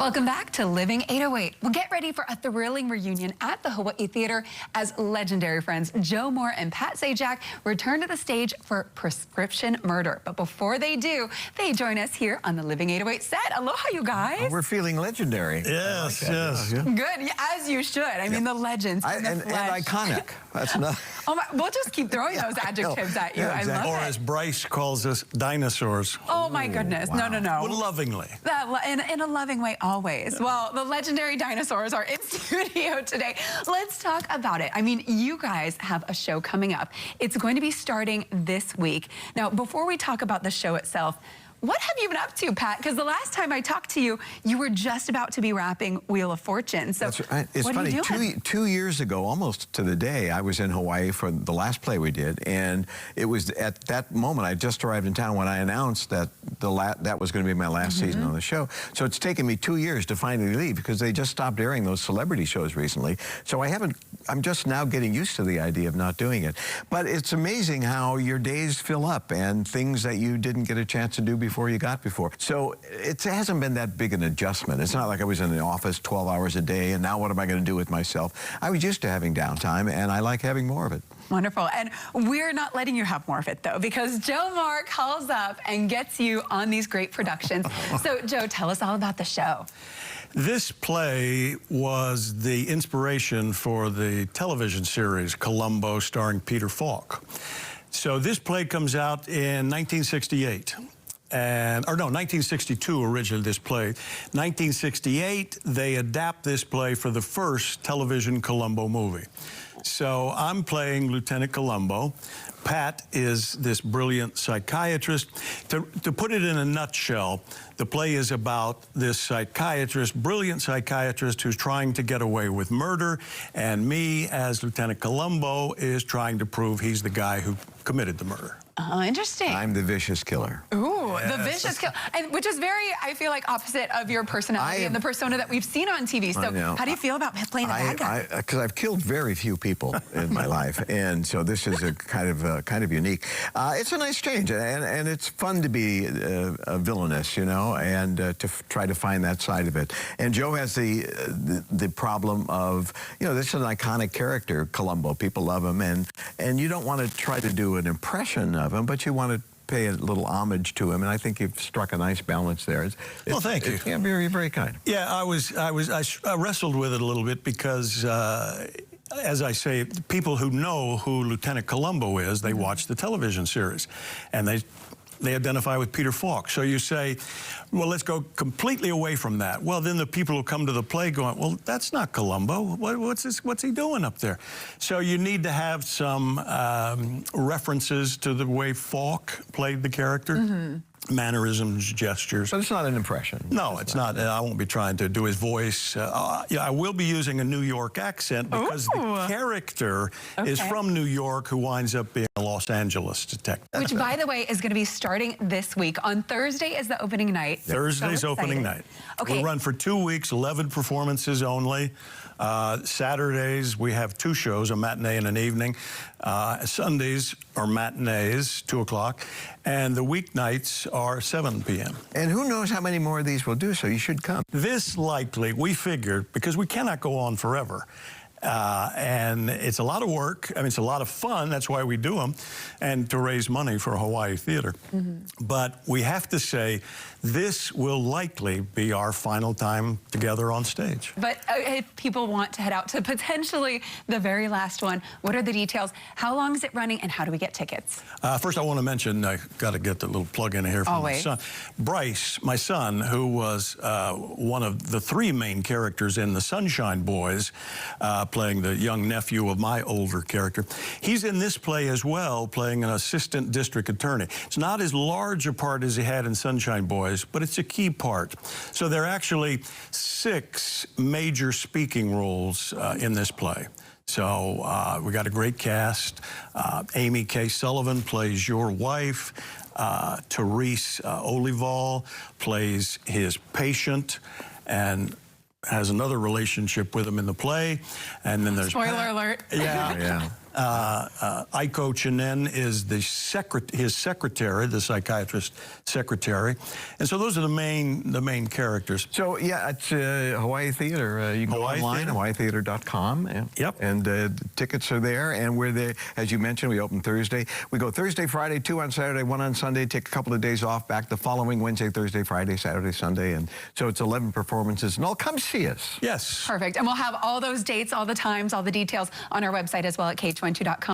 Welcome back to Living 808. Well, get ready for a thrilling reunion at the Hawaii Theater as legendary friends Joe Moore and Pat Sajak return to the stage for Prescription Murder. But before they do, they join us here on the Living 808 set. Aloha, you guys. Oh, we're feeling legendary. Yes, like yes. Yeah. Good, as you should. I mean, the legends And iconic. That's not. Oh my, we'll just keep throwing those adjectives at you. Yeah, exactly. I love Or it. as Bryce calls us, dinosaurs. Oh my goodness. Wow. No. But lovingly. In a loving way, always. Well, the legendary dinosaurs are in studio today. Let's talk about it. I mean, you guys have a show coming up. It's going to be starting this week. Now, before we talk about the show itself, what have you been up to, Pat? Because the last time I talked to you, you were just about to be wrapping Wheel of Fortune. So That's right. It's what funny. Are you doing? Two years ago, almost to the day, I was in Hawaii for the last play we did, and it was at that moment I just arrived in town when I announced that that was going to be my last season on the show. So it's taken me 2 years to finally leave because they just stopped airing those celebrity shows recently. So I'm just now getting used to the idea of not doing it. But it's amazing how your days fill up and things that you didn't get a chance to do before you got before. So it hasn't been that big an adjustment. It's not like I was in the office 12 hours a day and now what am I going to do with myself? I was used to having downtime and I like having more of it. Wonderful. And we're not letting you have more of it, though, because Joe Moore calls up and gets you on these great productions. So, Joe, tell us all about the show. This play was the inspiration for the television series Columbo starring Peter Falk. So this play comes out in 1968. 1962 originally, this play. 1968, they adapt this play for the first television Columbo movie. So I'm playing Lieutenant Columbo. Pat is this brilliant psychiatrist. To put it in a nutshell, the play is about this psychiatrist, brilliant psychiatrist who's trying to get away with murder, and me as Lieutenant Columbo is trying to prove he's the guy who committed the murder. Interesting. I'm the vicious killer. Ooh, yes. The vicious killer, and which is very, I feel like, opposite of your personality and the persona that we've seen on TV. So how do you feel about playing the bad guy? Because I've killed very few people in my life, and so this is a kind of unique. It's a nice change, and it's fun to be a villainous, you know, and to try to find that side of it. And Joe has the problem of, you know, this is an iconic character, Columbo. People love him, and you don't want to try to do an impression of him, but you want to pay a little homage to him, and I think you've struck a nice balance there. Well, thank you. Yeah, very, very kind. Yeah, I wrestled with it a little bit because, as I say, people who know who Lieutenant Columbo is, they watch the television series, and they identify with Peter Falk. So you say, well, let's go completely away from that. Well, then the people who come to the play going, well, that's not Columbo. What's he doing up there? So you need to have some references to the way Falk played the character. Mannerisms, gestures. But it's not an impression. No, it's not. I won't be trying to do his voice. I will be using a New York accent because the character is from New York who winds up being a Los Angeles detective. Which, by the way, is going to be starting this week. On Thursday is the opening night. Thursday's So opening excited. night. Okay. We'll run for 2 weeks, 11 performances only. Saturdays, we have 2 shows, a matinee and an evening. Sundays are matinees, 2 o'clock, and the weeknights are 7 p.m. And who knows how many more of these we'll do, so you should come. This likely, we figured, because we cannot go on forever. And it's a lot of work. I mean, it's a lot of fun. That's why we do them, and to raise money for Hawaii Theater. But we have to say, this will likely be our final time together on stage. But if people want to head out to potentially the very last one, what are the details? How long is it running, and how do we get tickets? First, I want to mention, I got to get the little plug in here from my son. Bryce, my son, who was one of the 3 main characters in the Sunshine Boys, playing the young nephew of my older character. He's in this play as well, playing an assistant district attorney. It's not as large a part as he had in Sunshine Boys, but it's a key part. So there are actually 6 major speaking roles in this play. So we got a great cast. Amy K. Sullivan plays your wife. Therese Olival plays his patient, and has another relationship with him in the play. And then there's Spoiler alert. Yeah. I coach, and then is his secretary, the psychiatrist secretary. And so those are the main characters. So yeah, it's Hawaii Theater. You can go online, hawaiitheater.com. Yep. And the tickets are there. And we're there, as you mentioned, we open Thursday. We go Thursday, Friday, 2 on Saturday, 1 on Sunday, take a couple of days off, back the following Wednesday, Thursday, Friday, Saturday, Sunday. And so it's 11 performances. And all come see us. Yes. Perfect. And we'll have all those dates, all the times, all the details on our website as well at k22.com.